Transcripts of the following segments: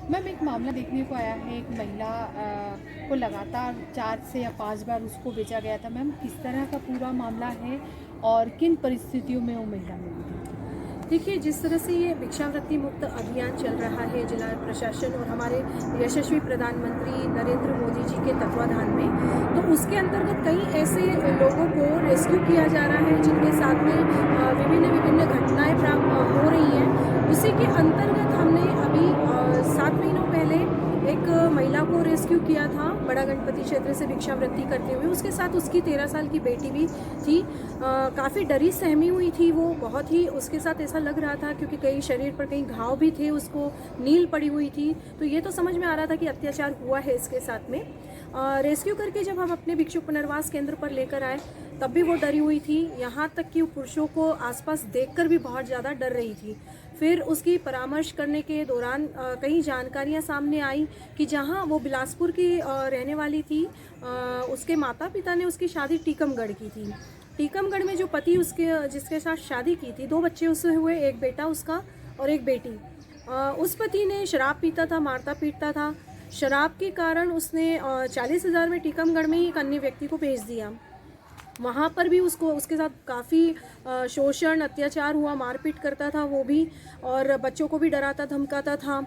Ma'am एक मामला देखने को आया है, एक महिला को लगातार 4 से या 5 बार उसको बेचा गया था। मैम किस तरह का पूरा मामला है और किन परिस्थितियों में वो महिला मिली थी? देखिए, जिस तरह से ये भिक्षावृत्ति मुक्त अभियान चल रहा है जिला प्रशासन और हमारे यशस्वी प्रधानमंत्री नरेंद्र मोदी जी के तत्वाधान में, तो उसके अंतर्गत कई ऐसे लोगों को रेस्क्यू किया जा रहा है जिनके साथ में विभिन्न विभिन्न घटनाएं प्राप्त हो रही हैं। उसी के अंतर्गत हमने अभी 7 महीनों पहले एक महिला को रेस्क्यू किया था बड़ा गणपति क्षेत्र से भिक्षावृत्ति करते हुए। उसके साथ उसकी 13 साल की बेटी भी थी। काफ़ी डरी सहमी हुई थी वो, बहुत ही उसके साथ ऐसा लग रहा था क्योंकि कई शरीर पर कई घाव भी थे, उसको नील पड़ी हुई थी, तो ये तो समझ में आ रहा था कि अत्याचार हुआ है इसके साथ में। रेस्क्यू करके जब हम अपने भिक्षु पुनर्वास केंद्र पर लेकर आए तब भी वो डरी हुई थी, यहाँ तक कि पुरुषों को आसपास देखकर भी बहुत ज़्यादा डर रही थी। फिर उसकी परामर्श करने के दौरान कई जानकारियाँ सामने आई कि जहाँ वो बिलासपुर की रहने वाली थी, उसके माता पिता ने उसकी शादी टीकमगढ़ की थी। टीकमगढ़ में जो पति उसके जिसके साथ शादी की थी, 2 बच्चे उससे हुए, एक बेटा उसका और एक बेटी। उस पति ने शराब पीता था, मारता पीटता था। शराब के कारण उसने 40,000 में टीकमगढ़ में ही एक अन्य व्यक्ति को भेज दिया। वहाँ पर भी उसको उसके साथ काफ़ी शोषण अत्याचार हुआ, मारपीट करता था वो भी, और बच्चों को भी डराता धमकाता था।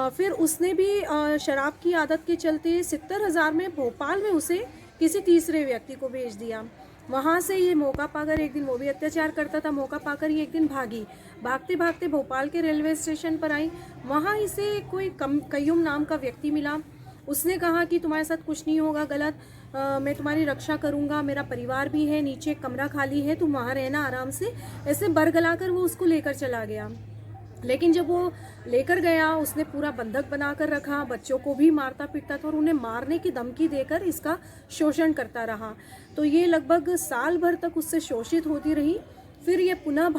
फिर उसने भी शराब की आदत के चलते 70,000 में भोपाल में उसे किसी तीसरे व्यक्ति को भेज दिया। वहाँ से ये मौका पाकर एक दिन वो भी अत्याचार करता था, मौका पाकर ये एक दिन भागी। भागते भागते भोपाल के रेलवे स्टेशन पर आई। वहाँ इसे कोई कय्यूम नाम का व्यक्ति मिला। उसने कहा कि तुम्हारे साथ कुछ नहीं होगा गलत, मैं तुम्हारी रक्षा करूंगा, मेरा परिवार भी है, नीचे कमरा खाली है, तुम वहाँ रहना आराम से। ऐसे बरगलाकर वो उसको लेकर चला गया। लेकिन जब वो लेकर गया, उसने पूरा बंधक बनाकर रखा, बच्चों को भी मारता पीटता था और उन्हें मारने की धमकी देकर इसका शोषण करता रहा। तो ये लगभग साल भर तक उससे शोषित होती रही। फिर ये पुनः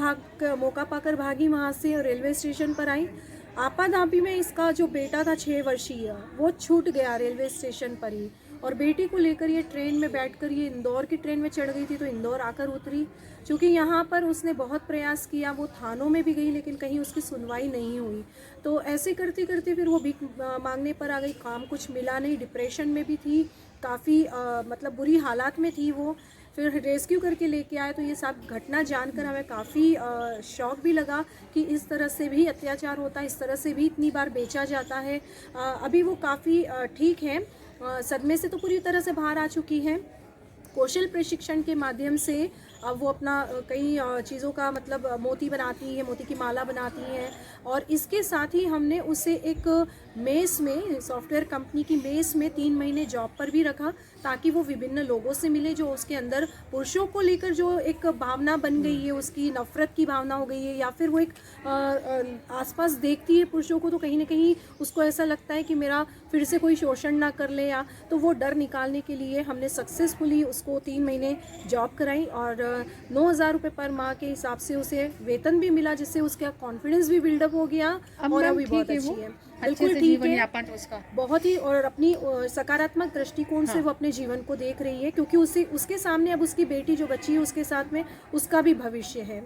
मौका पाकर भागी वहाँ से और रेलवे स्टेशन पर आई। आपाधापी में इसका जो बेटा था 6 वर्षीय, वो छूट गया रेलवे स्टेशन पर ही, और बेटी को लेकर ये ट्रेन में बैठकर ये इंदौर की ट्रेन में चढ़ गई थी, तो इंदौर आकर उतरी। क्योंकि यहाँ पर उसने बहुत प्रयास किया, वो थानों में भी गई लेकिन कहीं उसकी सुनवाई नहीं हुई। तो ऐसे करते करते फिर वो भीख मांगने पर आ गई, काम कुछ मिला नहीं, डिप्रेशन में भी थी, काफ़ी मतलब बुरी हालात में थी वो। फिर रेस्क्यू करके लेके आए, तो ये सब घटना जानकर हमें काफ़ी शौक भी लगा कि इस तरह से भी अत्याचार होता है, इस तरह से भी इतनी बार बेचा जाता है। अभी वो काफ़ी ठीक है, सदमे से तो पूरी तरह से बाहर आ चुकी है। कौशल प्रशिक्षण के माध्यम से अब वो अपना कई चीज़ों का मतलब मोती बनाती है, मोती की माला बनाती हैं। और इसके साथ ही हमने उसे एक मेस में, सॉफ्टवेयर कंपनी की मेस में 3 महीने जॉब पर भी रखा, ताकि वो विभिन्न लोगों से मिले। जो उसके अंदर पुरुषों को लेकर जो एक भावना बन गई है, उसकी नफ़रत की भावना हो गई है, या फिर वो एक आसपास देखती है पुरुषों को तो कहीं ना कहीं उसको ऐसा लगता है कि मेरा फिर से कोई शोषण ना कर ले, या तो वो डर निकालने के लिए हमने सक्सेसफुली उसको 3 महीने जॉब कराई और 9,000 रुपये पर माह के हिसाब से उसे वेतन भी मिला, जिससे उसका कॉन्फिडेंस भी बिल्डअप हो गया और अभी बहुत अच्छी है, बिल्कुल ठीक है, बहुत ही। और अपनी सकारात्मक दृष्टिकोण से वो अपने जीवन को देख रही है, क्योंकि उसके सामने अब उसकी बेटी जो बच्ची है उसके साथ में उसका भी भविष्य है।